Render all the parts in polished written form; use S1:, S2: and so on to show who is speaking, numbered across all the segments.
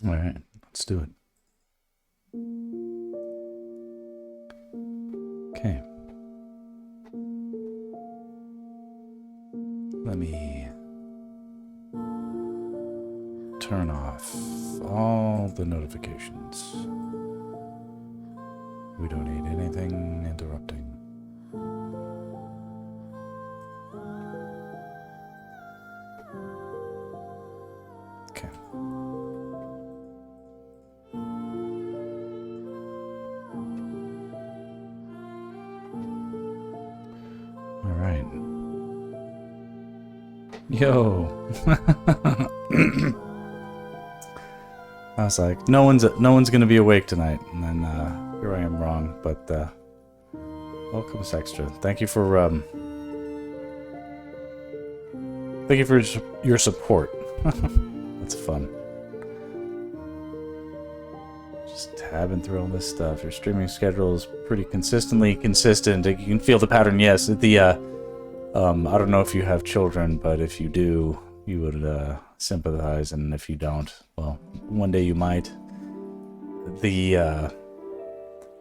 S1: All right, let's do it. Okay. Let me turn off all the notifications. We don't need anything interrupting. Okay. All right. Yo. I was like, no one's gonna be awake tonight, and then here I am wrong. But welcome, Sextra. Thank you for your support. That's fun. Just tabbing through all this stuff. Your streaming schedule is pretty consistently consistent. You can feel the pattern. Yes, the I don't know if you have children, but if you do, you would sympathize, and if you don't, well, one day you might. The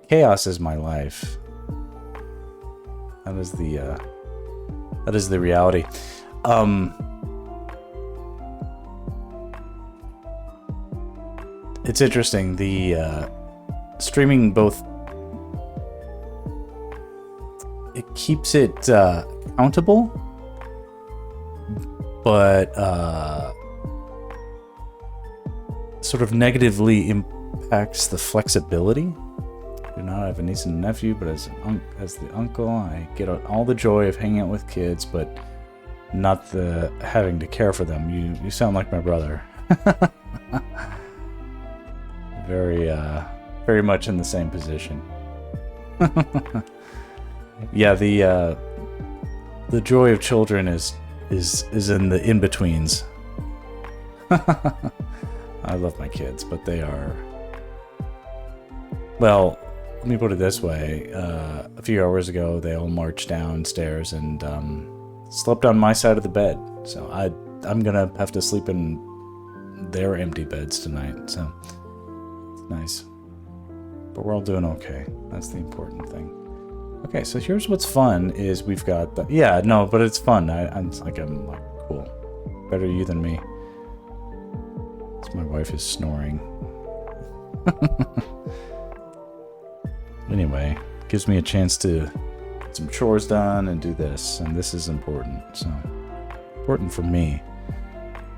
S1: chaos is my life. That is the reality. It's interesting. The streaming both it keeps it accountable, but sort of negatively impacts the flexibility. I do not have a niece and a nephew, but as the uncle, I get all the joy of hanging out with kids, but not the having to care for them. You sound like my brother. Very much in the same position. Yeah, the joy of children is in the in-betweens. I love my kids, but they are... Well, let me put it this way. A few hours ago, they all marched downstairs and slept on my side of the bed. So I'm gonna have to sleep in their empty beds tonight. So it's nice. But we're all doing okay. That's the important thing. Okay, so here's what's fun is we've got the... Yeah, no, but it's fun. I'm like, cool. Better you than me. My wife is snoring. Anyway, gives me a chance to get some chores done and do this, and this is important. So important for me.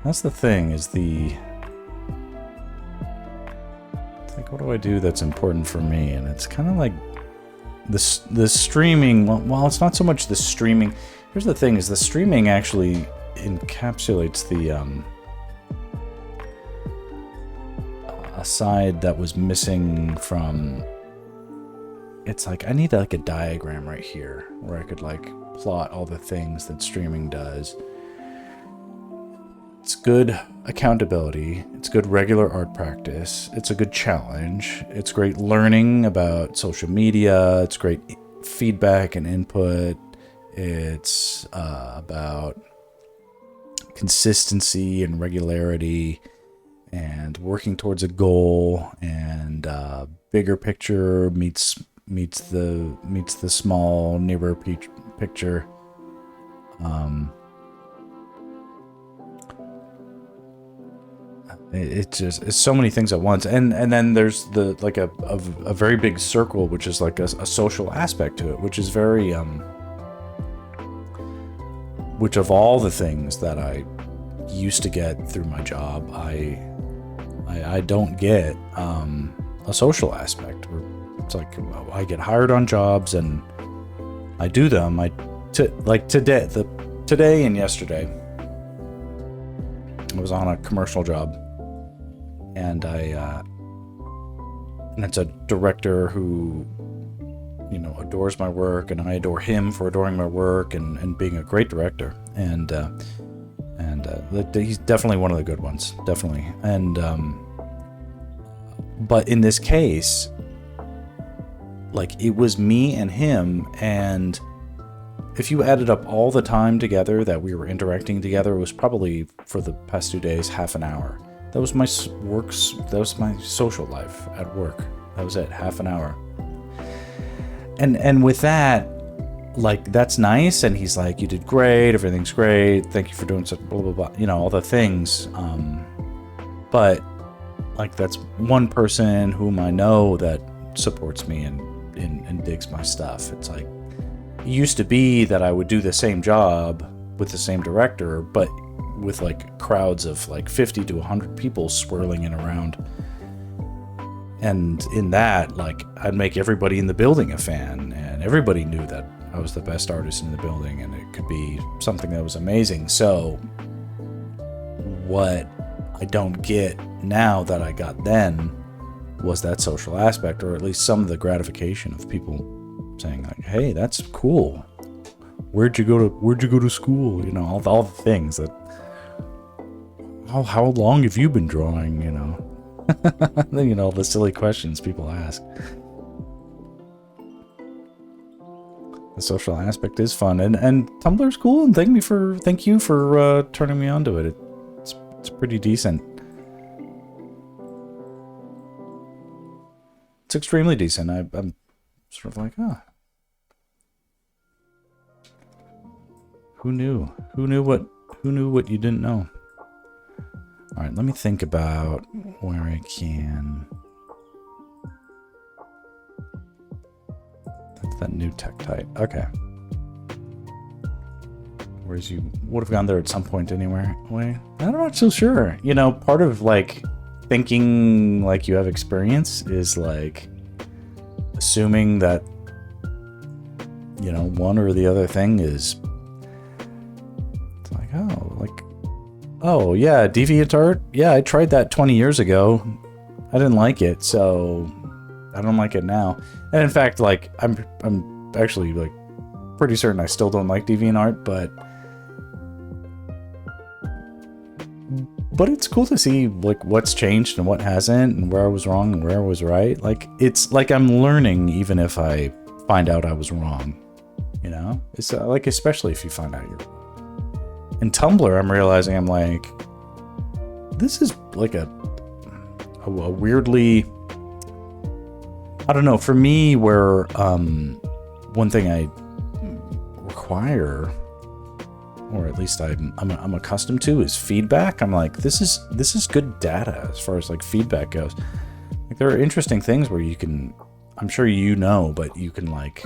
S1: That's the thing. Is the like, what do I do that's important for me? And it's kind of like the streaming. Well, it's not so much the streaming. Here's the thing: is the streaming actually encapsulates the a side that was missing from... It's like I need like a diagram right here where I could like plot all the things that streaming does. It's good accountability, it's good regular art practice, it's a good challenge, it's great learning about social media, it's great feedback and input, it's about consistency and regularity, and working towards a goal, and bigger picture meets the small nearer picture. It's so many things at once, and then there's the like a very big circle, which is like a social aspect to it, which is very which of all the things that I used to get through my job, I don't get a social aspect. It's like I get hired on jobs and I do them. Today and yesterday, I was on a commercial job, and and it's a director who, adores my work, and I adore him for adoring my work and being a great director. And he's definitely one of the good ones, definitely. And but in this case, like, it was me and him, and if you added up all the time together that we were interacting together, it was probably, for the past 2 days, half an hour. That was my works. That was my social life at work. That was it. Half an hour. And with that, like, that's nice. And he's like, you did great. Everything's great. Thank you for doing such blah, blah, blah. You know, all the things. But like, that's one person whom I know that supports me and digs my stuff. It's like, it used to be that I would do the same job with the same director, but with like crowds of like 50 to 100 people swirling in around. And in that, like, I'd make everybody in the building a fan, and everybody knew that I was the best artist in the building, and it could be something that was amazing. So what I don't get now that I got then was that social aspect, or at least some of the gratification of people saying like, hey, that's cool. Where'd you go to school? You know, all the things that, how long have you been drawing, you know? You know, the silly questions people ask. The social aspect is fun, and Tumblr's cool, and thank you for turning me on to it. It's pretty decent. It's extremely decent. I'm sort of like, who knew? Who knew what you didn't know? All right, let me think about where I can. That's that new Tektite. Okay. Whereas you would have gone there at some point anywhere. Wait, I'm not so sure. You know, part of like thinking like you have experience is like assuming that, you know, one or the other thing is, it's like, oh yeah, DeviantArt. Yeah, I tried that 20 years ago. I didn't like it, so I don't like it now. And in fact, like, I'm actually like pretty certain I still don't like DeviantArt, but it's cool to see like what's changed and what hasn't, and where I was wrong and where I was right. Like, it's like I'm learning even if I find out I was wrong. You know, it's like, especially if you find out you're wrong. In Tumblr, I'm realizing I'm like, this is like a weirdly, I don't know, for me, where one thing I require, or at least I'm accustomed to, is feedback. I'm like, this is good data as far as like feedback goes. Like, there are interesting things where you can, I'm sure you know, but you can like,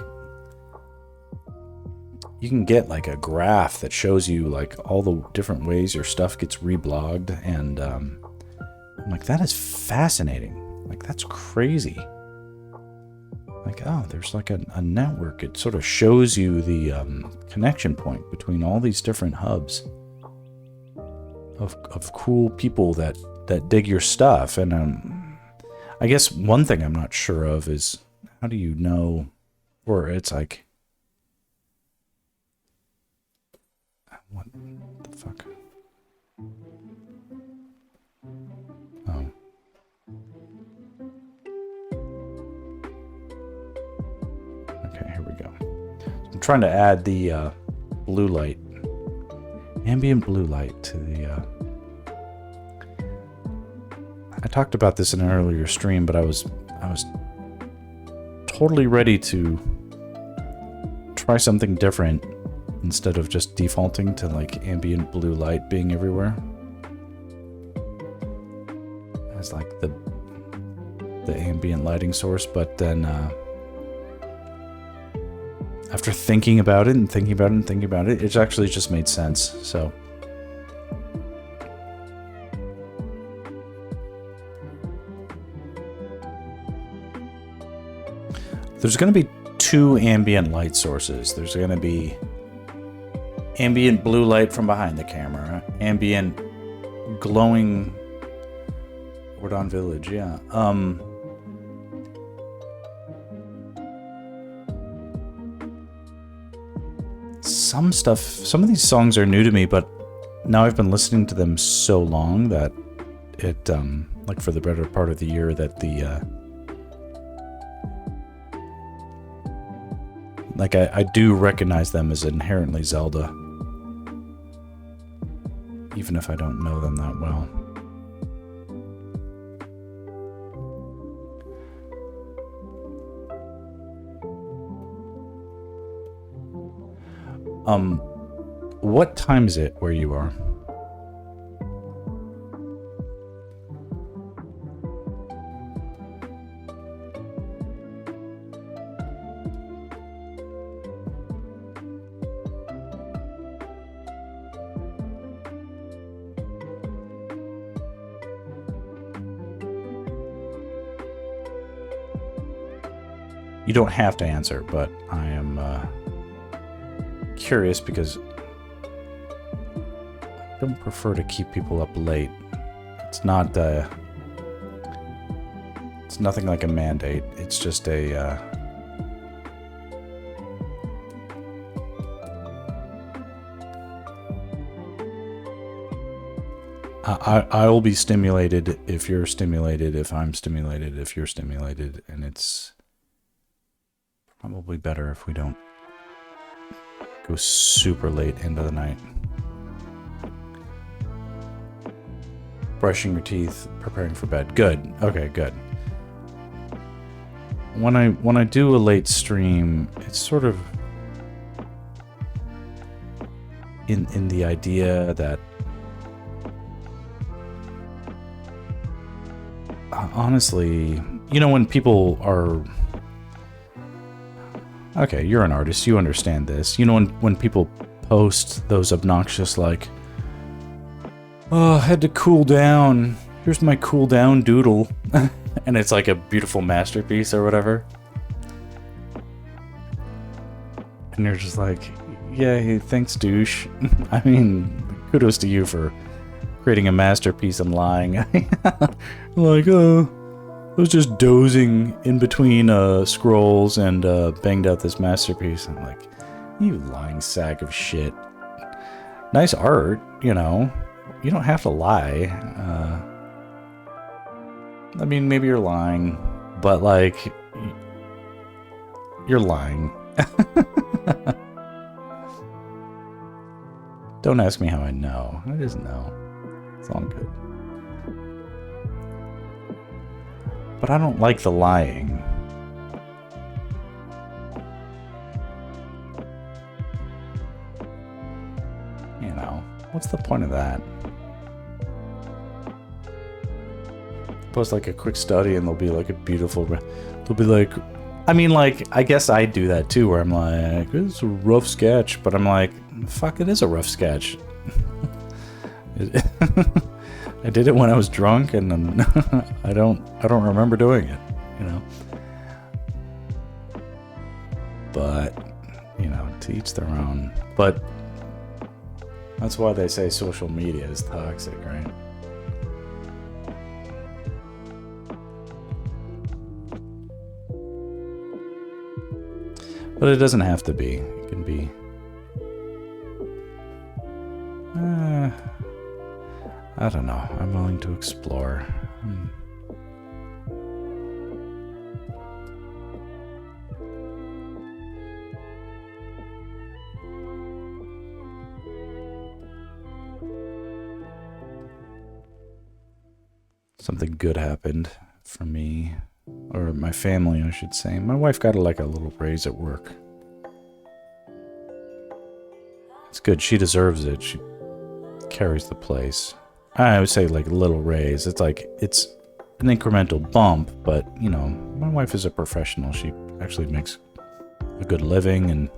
S1: you can get like a graph that shows you like all the different ways your stuff gets reblogged, and I'm like, that is fascinating. Like, that's crazy. Like, oh, there's like a network. It sort of shows you the connection point between all these different hubs of cool people that dig your stuff. And I guess one thing I'm not sure of is, how do you know, or it's like, what the fuck? Oh. Okay, here we go. I'm trying to add the blue light, ambient blue light to the... I talked about this in an earlier stream, but I was totally ready to try something different instead of just defaulting to like ambient blue light being everywhere. As like the ambient lighting source, but then after thinking about it and thinking about it and thinking about it, it actually just made sense. So there's going to be two ambient light sources. There's going to be ambient blue light from behind the camera, ambient glowing Wardon Village, yeah. Some stuff, some of these songs are new to me, but now I've been listening to them so long that it, like for the better part of the year, that the, like I do recognize them as inherently Zelda, even if I don't know them that well. What time is it where you are? You don't have to answer, but I am curious because I don't prefer to keep people up late. It's not it's nothing like a mandate. It's just a I will be stimulated if you're stimulated, if I'm stimulated, if you're stimulated, and it's probably better if we don't go super late into the night. Brushing your teeth, preparing for bed. Good. Okay, good. When I do a late stream, it's sort of in the idea that honestly, you know, when people are okay, you're an artist, you understand this. You know, when people post those obnoxious, like, oh, I had to cool down. Here's my cool down doodle. And it's like a beautiful masterpiece or whatever. And you're just like, yeah, hey, thanks, douche. I mean, kudos to you for creating a masterpiece and lying. Like, oh, I was just dozing in between scrolls and banged out this masterpiece. I'm like, you lying sack of shit. Nice art, you know. You don't have to lie. I mean, maybe you're lying, but like, you're lying. Don't ask me how I know. I just know. It's all good. But I don't like the lying. You know, what's the point of that? Post like a quick study and there'll be like a beautiful... They'll be like... I mean, like, I guess I do that too, where I'm like, it's a rough sketch, but I'm like, fuck, it is a rough sketch. I did it when I was drunk, and I don't remember doing it, you know. But you know, to each their own. But that's why they say social media is toxic, right? But it doesn't have to be. It can be. I don't know. I'm willing to explore. Something good happened for me, or my family, I should say. My wife got like a little raise at work. It's good. She deserves it. She carries the place. I would say like a little raise. It's like, it's an incremental bump, but you know, my wife is a professional. She actually makes a good living, and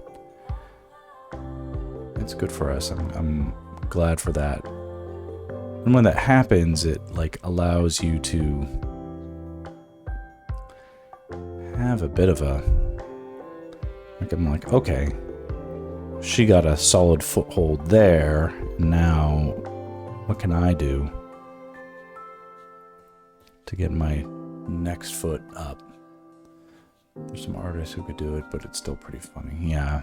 S1: it's good for us. I'm glad for that. And when that happens, it like allows you to have a bit of a, like, I'm like, okay, she got a solid foothold there. Now, what can I do to get my next foot up? There's some artists who could do it, but it's still pretty funny. Yeah.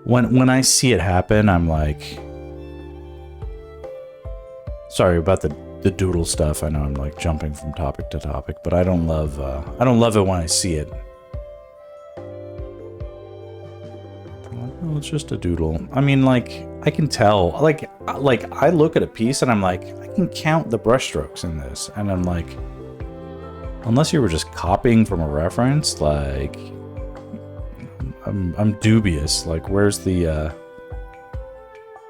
S1: When I see it happen, I'm like, sorry about the doodle stuff. I know I'm like jumping from topic to topic, but I don't love it when I see it. Oh, it's just a doodle. I mean, like, I can tell. Like I look at a piece and I'm like, I can count the brushstrokes in this, and I'm like, unless you were just copying from a reference, like, I'm dubious. Like, where's the, you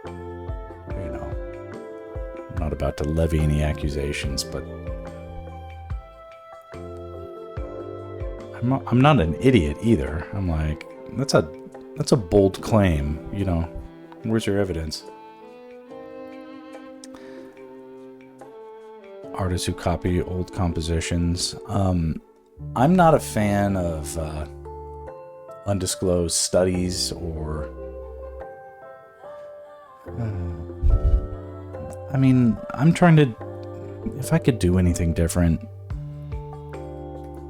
S1: know, I'm not about to levy any accusations, but I'm not an idiot either. I'm like, that's a bold claim, you know. Where's your evidence? Artists who copy old compositions. I'm not a fan of undisclosed studies or... I mean, I'm trying to... If I could do anything different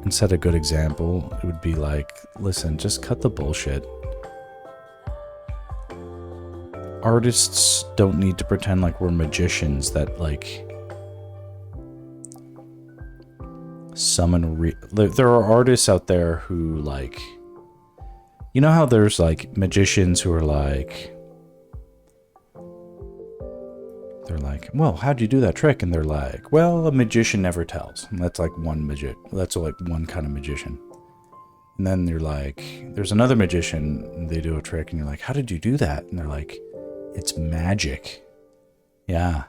S1: and set a good example, it would be like, listen, just cut the bullshit. Artists don't need to pretend like we're magicians that, like... summon there are artists out there who, like, you know how there's like magicians who are like, they're like, well, how'd you do that trick? And they're like, well, a magician never tells. And that's like that's like one kind of magician. And then you're like, there's another magician, and they do a trick, and you're like, how did you do that? And they're like, it's magic. Yeah,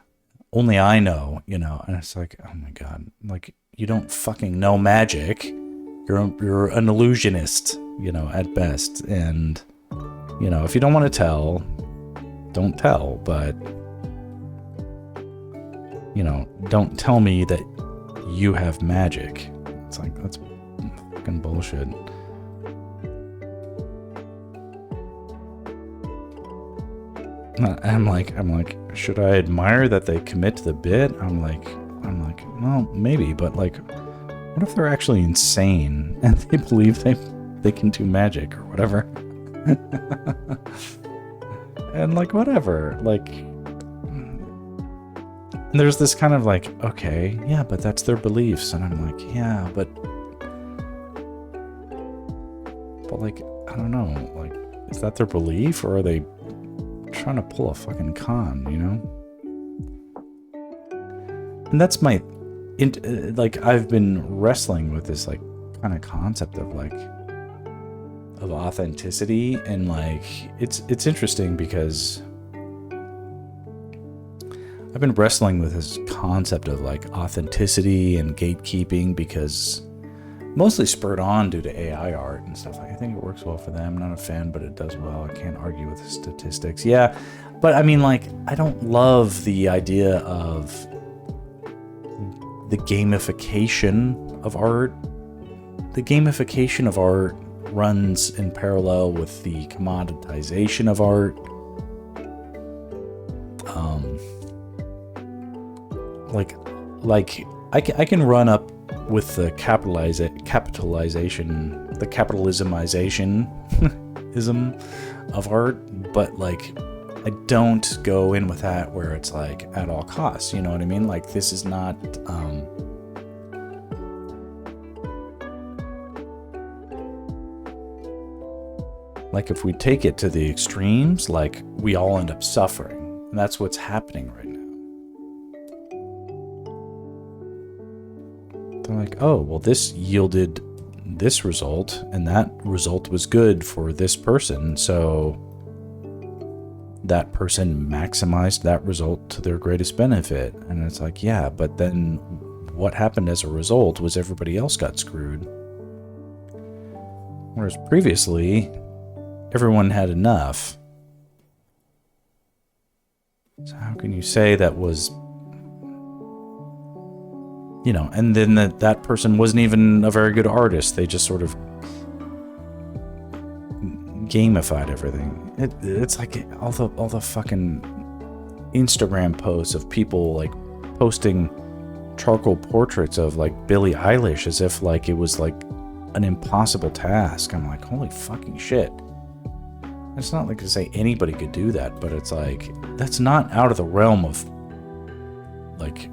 S1: only I know, you know. And it's like, oh my god, like, you don't fucking know magic. You're an illusionist, you know, at best. And, you know, if you don't want to tell, don't tell. But, you know, don't tell me that you have magic. It's like, that's fucking bullshit. I'm like, should I admire that they commit to the bit? I'm like, well, maybe, but like, what if they're actually insane and they believe they can do magic or whatever? And like, whatever, like, and there's this kind of like, okay, yeah, but that's their beliefs. And I'm like, yeah, but like, I don't know, like, is that their belief, or are they trying to pull a fucking con, you know? And that's my, like, I've been wrestling with this, like, kind of concept of, like, of authenticity, and, like, it's interesting because I've been wrestling with this concept of, like, authenticity and gatekeeping, because mostly spurred on due to AI art and stuff. Like, I think it works well for them. Not a fan, but it does well. I can't argue with the statistics. Yeah, but I mean, like, I don't love the idea of the gamification of art. The gamification of art runs in parallel with the commoditization of art. Like I can run up with the capitalismization of art, but like, I don't go in with that where it's like at all costs, you know what I mean? Like, this is not, like, if we take it to the extremes, like, we all end up suffering, and that's what's happening right now. They're like, oh, well, this yielded this result, and that result was good for this person, so that person maximized that result to their greatest benefit. And it's like, yeah, but then what happened as a result was everybody else got screwed. Whereas previously, everyone had enough. So how can you say that was, you know, and then that person wasn't even a very good artist. They just sort of gamified everything. It's like all the fucking Instagram posts of people like posting charcoal portraits of like Billie Eilish as if like it was like an impossible task. I'm like, holy fucking shit. It's not like to say anybody could do that, but it's like, that's not out of the realm of like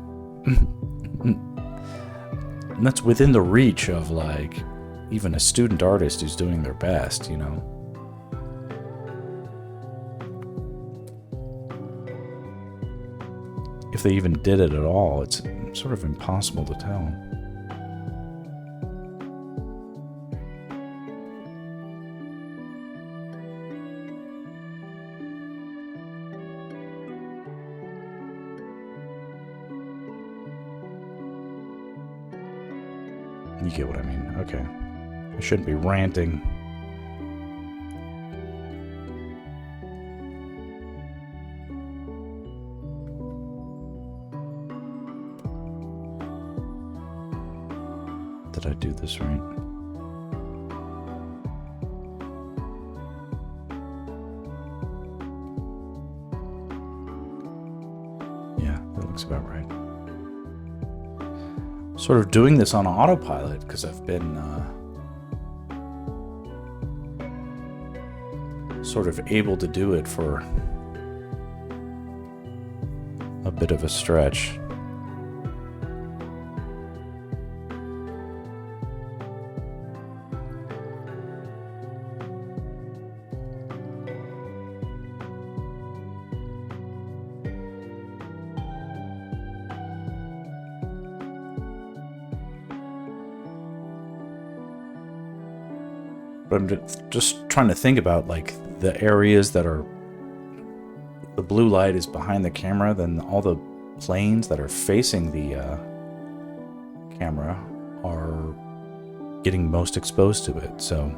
S1: that's within the reach of like even a student artist who's doing their best, you know. If they even did it at all, it's sort of impossible to tell. You get what I mean. Okay. I shouldn't be ranting. Did I do this right? Yeah, that looks about right. Sort of doing this on autopilot because I've been sort of able to do it for a bit of a stretch. But I'm just trying to think about like the areas that are the blue light is behind the camera, then all the planes that are facing the camera are getting most exposed to it. So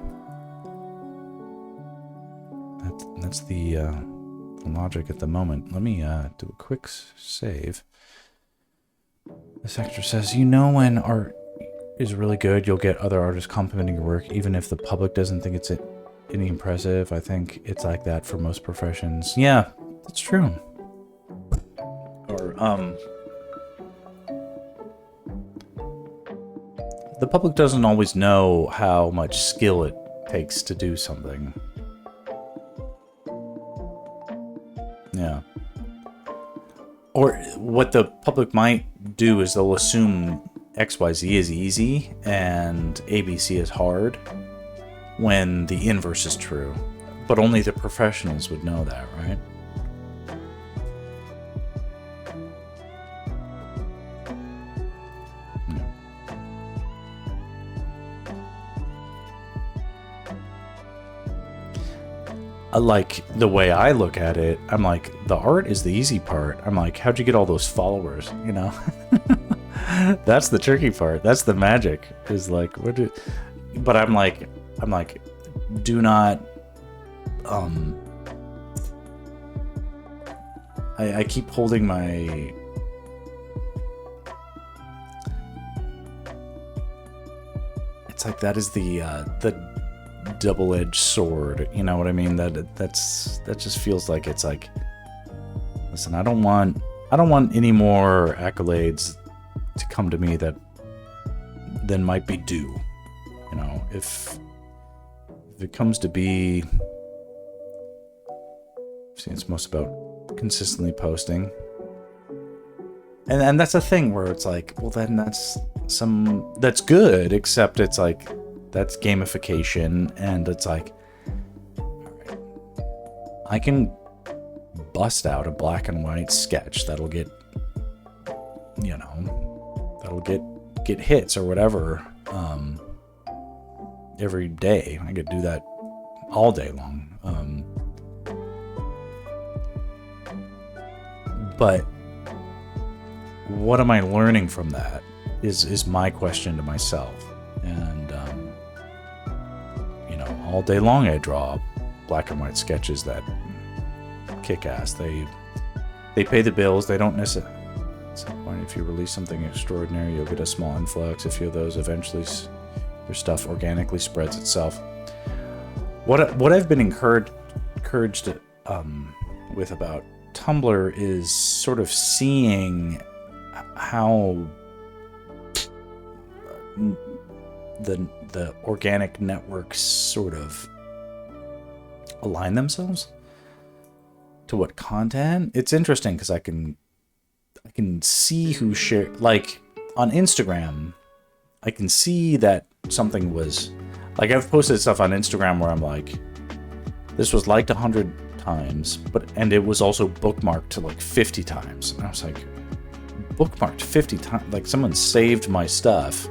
S1: that's the logic at the moment. Let me do a quick save. This actor says, you know, when art is really good, you'll get other artists complimenting your work, even if the public doesn't think it's any impressive. I think it's like that for most professions. Yeah, that's true. Or, the public doesn't always know how much skill it takes to do something. Yeah. Or what the public might do is they'll assume XYZ is easy and ABC is hard, when the inverse is true. But only the professionals would know that, right? Like, the way I look at it, I'm like, the art is the easy part. I'm like, how'd you get all those followers, you know? That's the tricky part. That's the magic. Is like, but I'm like, do not. I keep holding my. It's like that is the double-edged sword. You know what I mean? That just feels like it's like. Listen, I don't want any more accolades to come to me than might be due. You know, if it comes to be, see, it's most about consistently posting, and that's a thing where it's like, well, then that's good, except it's like that's gamification, and it's like, all right, I can bust out a black and white sketch that'll get, you know, that'll get hits or whatever every day. I could do that all day long. But what am I learning from that is my question to myself. And you know, all day long I draw black and white sketches that kick ass. They pay the bills. They don't necessarily. At some point, if you release something extraordinary, you'll get a small influx. A few of those, eventually your stuff organically spreads itself. What I've been encouraged with about Tumblr is sort of seeing how the organic networks sort of align themselves to what content. It's interesting because I can see who share, like on Instagram, I can see that something was, like, I've posted stuff on Instagram where I'm like, this was liked 100 times, and it was also bookmarked to like 50 times. And I was like, bookmarked 50 times? Like, someone saved my stuff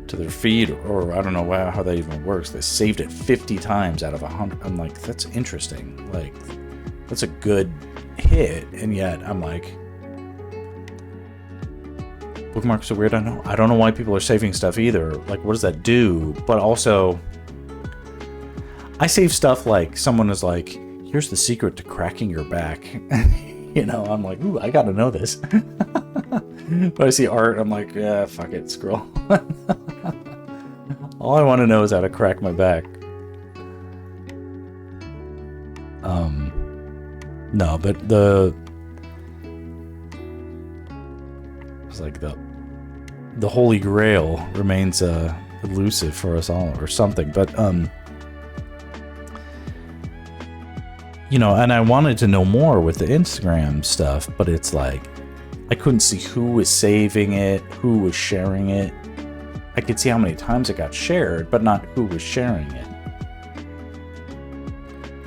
S1: to their feed, or I don't know how that even works. They saved it 50 times out of 100. I'm like, that's interesting. Like, that's a good hit. And yet I'm like, Bookmarks are weird. I don't know why people are saving stuff either. Like, what does that do? But also, I save stuff like someone is like, here's the secret to cracking your back. You know, I'm like, ooh, I gotta know this. But I see art, I'm like, yeah, fuck it, scroll. All I want to know is how to crack my back. No, but it's like the Holy Grail remains elusive for us all, or something. But you know, and I wanted to know more with the Instagram stuff, but it's like I couldn't see who was saving it, who was sharing it. I could see how many times it got shared, but not who was sharing it.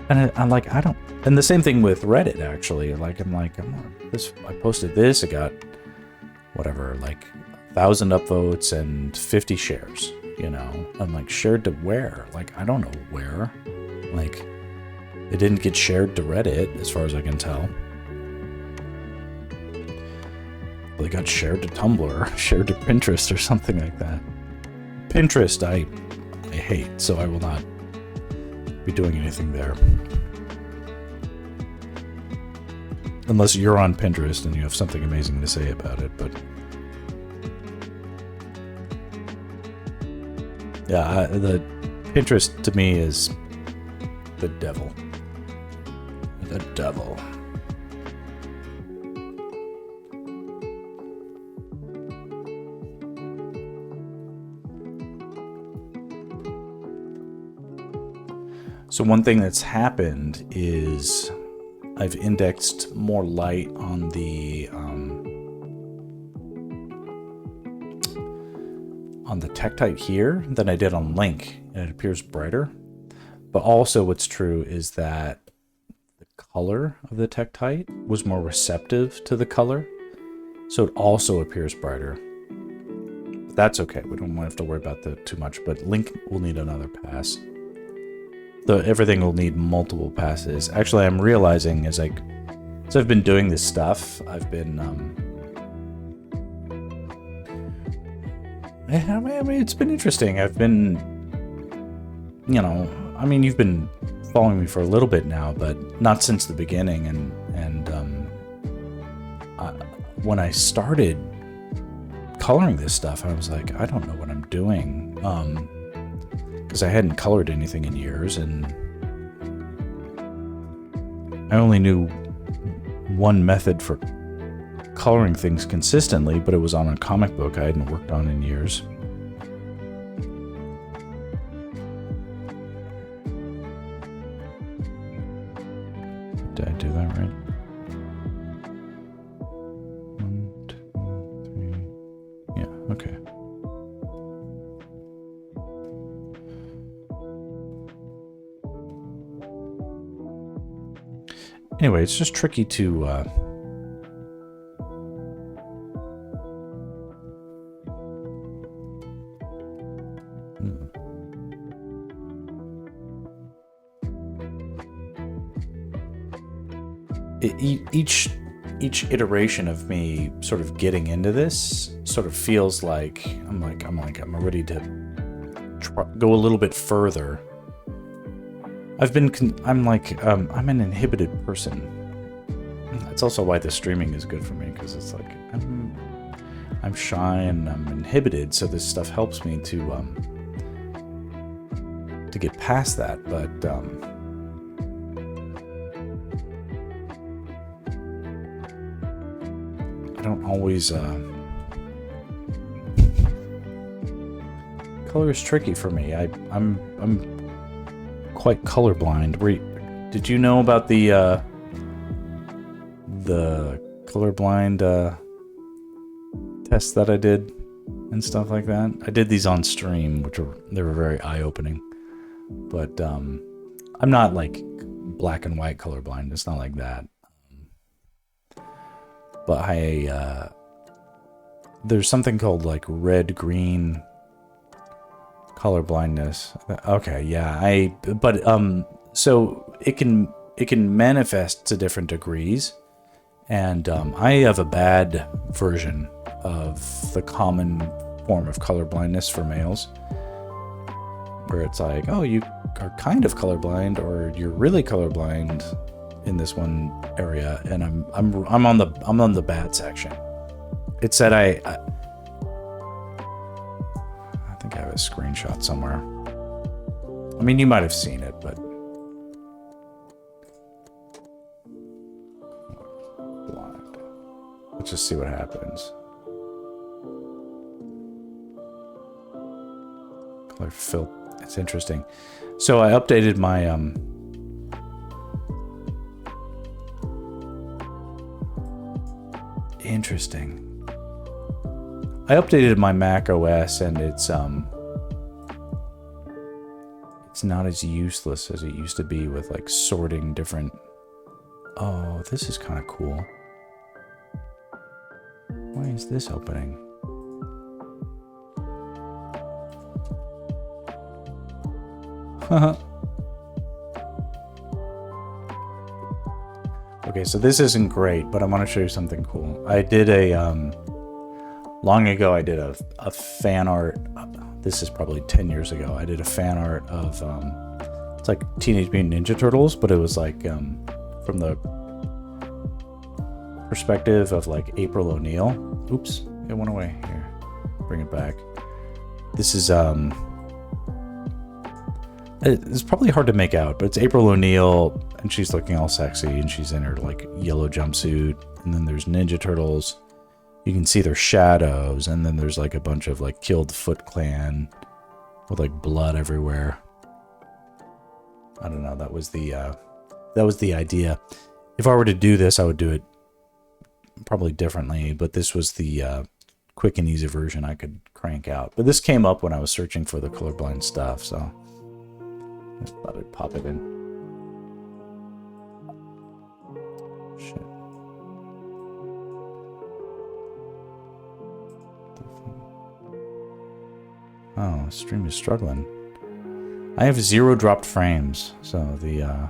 S1: And I'm like, I don't. And the same thing with Reddit, actually. Like, I posted this, it got whatever, like 1,000 upvotes and 50 shares. You know, I'm like, shared to where? Like, I don't know where. Like, it didn't get shared to Reddit, as far as I can tell. But it got shared to Tumblr, shared to Pinterest, or something like that. Pinterest, I hate, so I will not be doing anything there. Unless you're on Pinterest and you have something amazing to say about it, but yeah, the Pinterest to me is the devil. The devil. So one thing that's happened is I've indexed more light on the Tektite here than I did on Link, and it appears brighter. But also what's true is that the color of the Tektite was more receptive to the color, so it also appears brighter. But that's okay, we don't have to worry about that too much, but Link will need another pass. Everything will need multiple passes. Actually, I'm realizing as I've been doing this stuff, I've been I mean, it's been interesting. I've been, you know, I mean, you've been following me for a little bit now, but not since the beginning. And when I started coloring this stuff, I was like, I don't know what I'm doing, because I hadn't colored anything in years, and I only knew one method for coloring things consistently, but it was on a comic book I hadn't worked on in years. Did I do that right? 1, 2, 3. Yeah, okay. Anyway, it's just tricky to each iteration of me sort of getting into this sort of feels like I'm ready to go a little bit further. I'm an inhibited person. That's also why the streaming is good for me, because it's like I'm shy and I'm inhibited, so this stuff helps me to get past that. But I don't always. Color is tricky for me. I'm quite colorblind. Did you know about the colorblind tests that I did and stuff like that? I did these on stream, they were very eye-opening. But I'm not like black and white colorblind. It's not like that. But there's something called like red-green colorblindness. Okay, yeah. So it can manifest to different degrees, and I have a bad version of the common form of color blindness for males, where it's like, oh, you are kind of colorblind, or you're really colorblind in this one area, and I'm on the bad section. It said I think I have a screenshot somewhere. I mean, you might have seen it, but blind. Let's just see what happens. Color filter. It's interesting. So I updated my interesting. I updated my Mac OS, and it's not as useless as it used to be with like sorting different. Oh, this is kind of cool. Why is this opening? Okay, so this isn't great, but I want to show you something cool. I did a long ago. I did a fan art. This is probably 10 years ago. I did a fan art of it's like Teenage Mutant Ninja Turtles, but it was like from the perspective of like April O'Neil. Oops, it went away. Here, bring it back. This is it's probably hard to make out, but it's April O'Neil, and she's looking all sexy, and she's in her like yellow jumpsuit, and then there's Ninja Turtles. You can see their shadows, and then there's like a bunch of like killed Foot Clan with like blood everywhere. I don't know. That was the idea. If I were to do this, I would do it probably differently, but this was the quick and easy version I could crank out. But this came up when I was searching for the colorblind stuff, so I just thought I'd pop it in. Shit. Oh, stream is struggling. I have 0 dropped frames, so the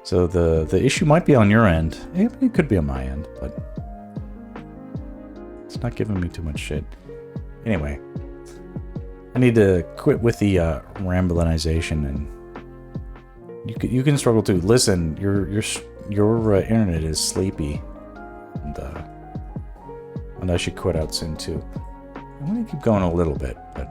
S1: so the issue might be on your end. It could be on my end, but it's not giving me too much shit. Anyway, I need to quit with the ramblinization, and you can struggle too. Listen, your internet is sleepy, and I should quit out soon too. I'm gonna keep going a little bit, but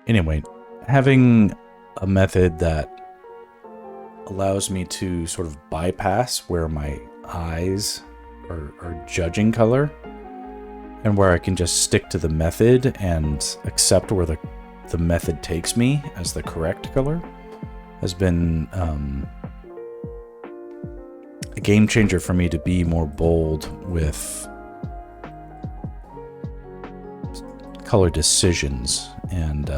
S1: anyway, having a method that allows me to sort of bypass where my eyes are judging color, and where I can just stick to the method and accept where the method takes me as the correct color, has been a game changer for me to be more bold with color decisions. And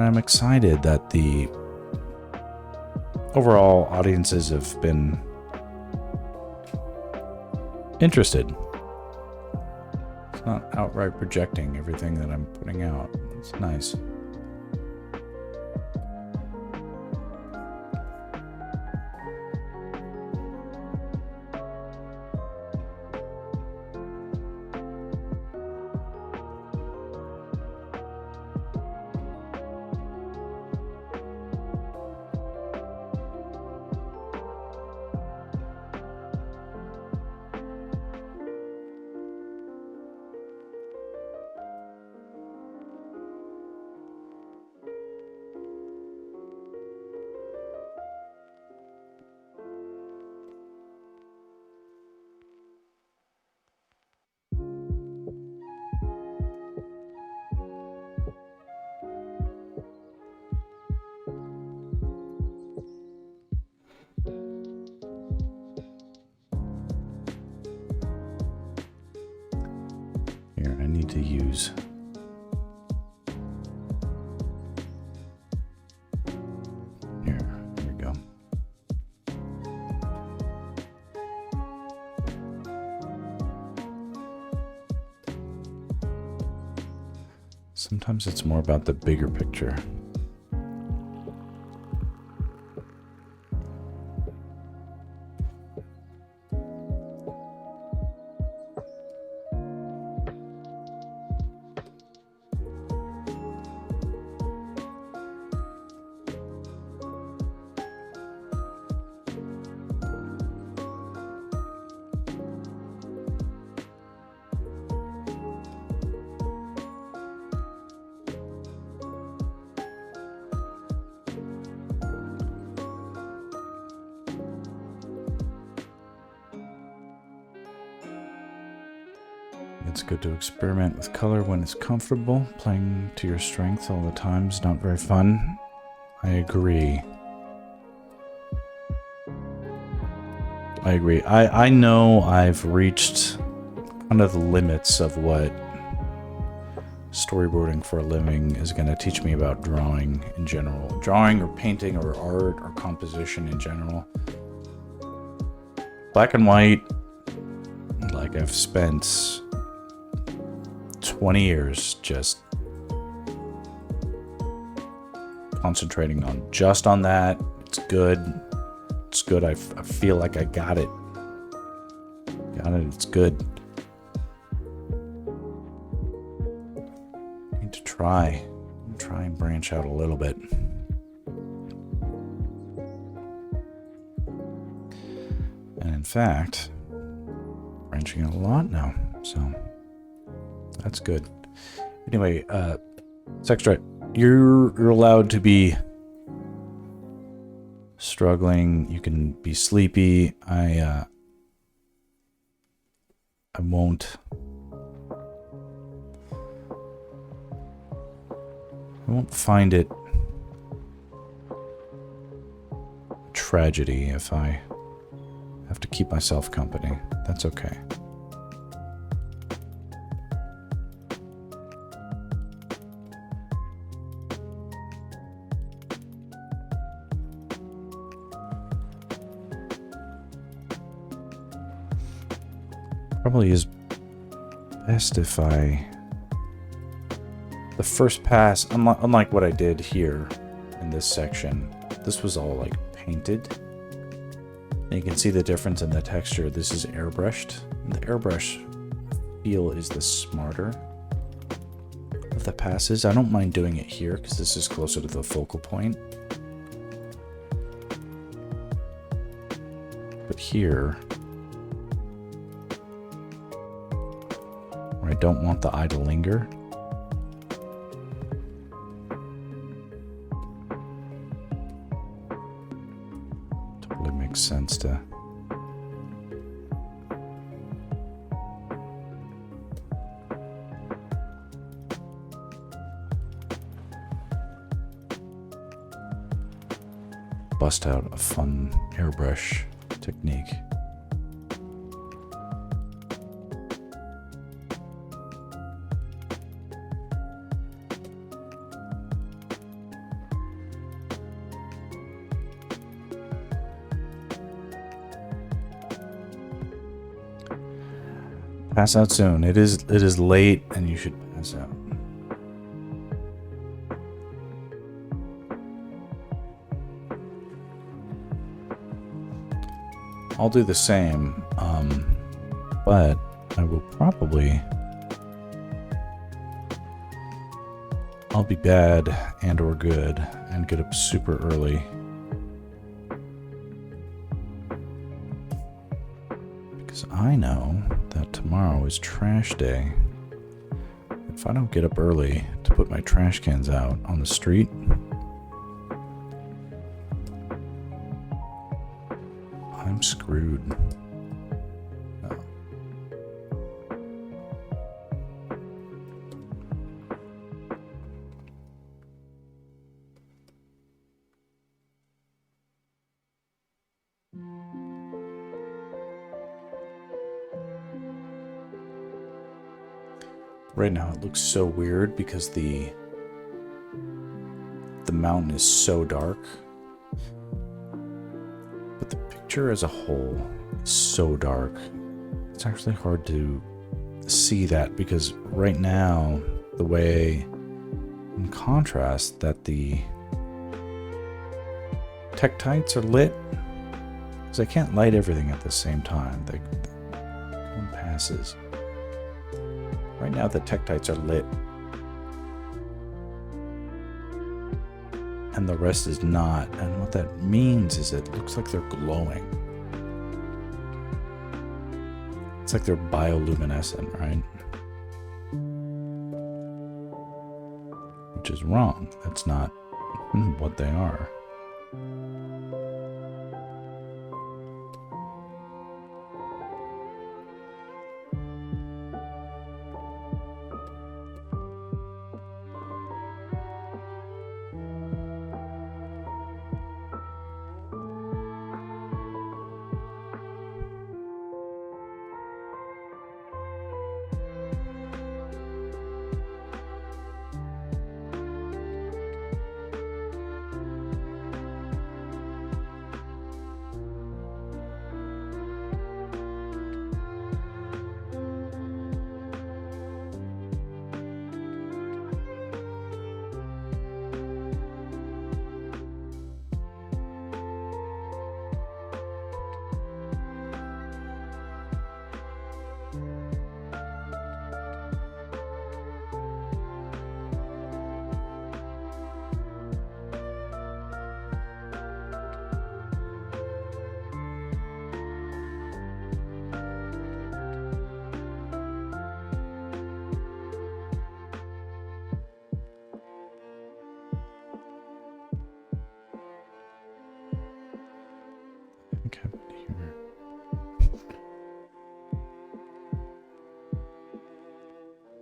S1: I'm excited that the overall audiences have been interested. It's not outright projecting everything that I'm putting out. It's nice. Here, I need to use Sometimes it's more about the bigger picture. It's good to experiment with color when it's comfortable. Playing to your strengths all the time is not very fun. I agree. I know I've reached kind of the limits of what storyboarding for a living is going to teach me about drawing in general. Drawing or painting or art or composition in general. Black and white, like I've spent 20 years just concentrating on just on that. It's good. It's good. I feel like I got it. Got it. It's good. I need to try and branch out a little bit. And in fact, branching out a lot now. So that's good. Anyway, Sextrat, you're allowed to be struggling. You can be sleepy. I won't find it a tragedy if I have to keep myself company. That's okay. Probably is best if the first pass, unlike what I did here in this section, this was all like painted. And you can see the difference in the texture. This is airbrushed. And the airbrush feel is the smarter of the passes. I don't mind doing it here because this is closer to the focal point. But here, I don't want the eye to linger. Totally makes sense to bust out a fun airbrush technique. Pass out soon. It is late and you should pass out. I'll do the same, but I will probably... I'll be bad and or good and get up super early. Because I know that tomorrow is trash day. If I don't get up early to put my trash cans out on the street, I'm screwed. Oh. Right now it looks so weird because the mountain is so dark. But the picture as a whole is so dark. It's actually hard to see that because right now the way in contrast that the Tektites are lit, because I can't light everything at the same time. One passes. Right now the Tektites are lit, and the rest is not. And what that means is it looks like they're glowing. It's like they're bioluminescent, right? Which is wrong. That's not what they are.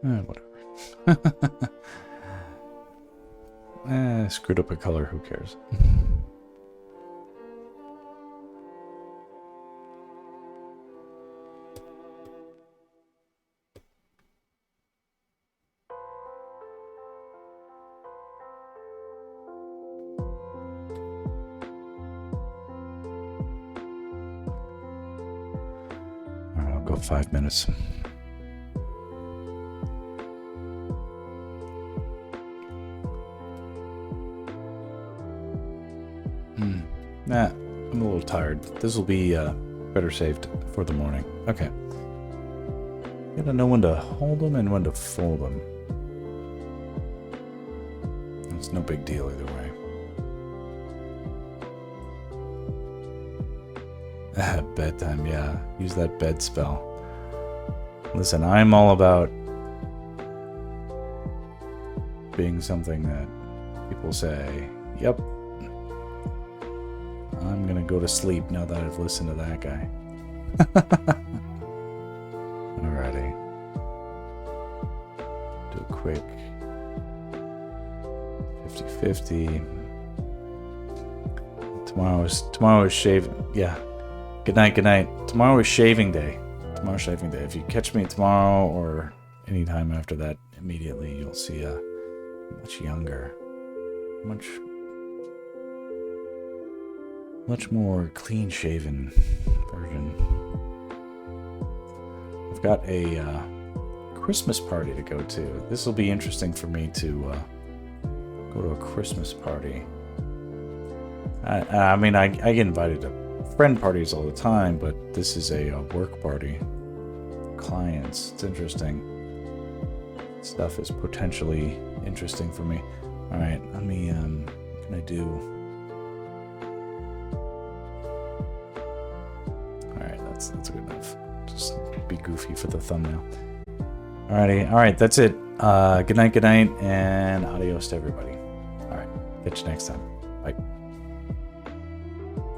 S1: Whatever. Screwed up a color, who cares? Alright, I'll go 5 minutes. Nah, I'm a little tired. This will be better saved for the morning. Okay. You gotta know when to hold them and when to fold them. It's no big deal either way. Bedtime, yeah. Use that bed spell. Listen, I'm all about being something that people say, yep, I'm gonna go to sleep now that I've listened to that guy. Alrighty. Do a quick 50-50. Tomorrow is shaving. Yeah. Good night, good night. Tomorrow is shaving day. Tomorrow's shaving day. If you catch me tomorrow or any time after that, immediately you'll see a much younger, much more clean-shaven version. I've got a Christmas party to go to. This will be interesting for me to go to a Christmas party. I mean, I get invited to friend parties all the time, but this is a work party. Clients. It's interesting. Stuff is potentially interesting for me. All right, let me. What can I do? That's good enough. Just be goofy for the thumbnail. Alrighty, alright, that's it. Good night, and adios to everybody. Alright, catch you next time.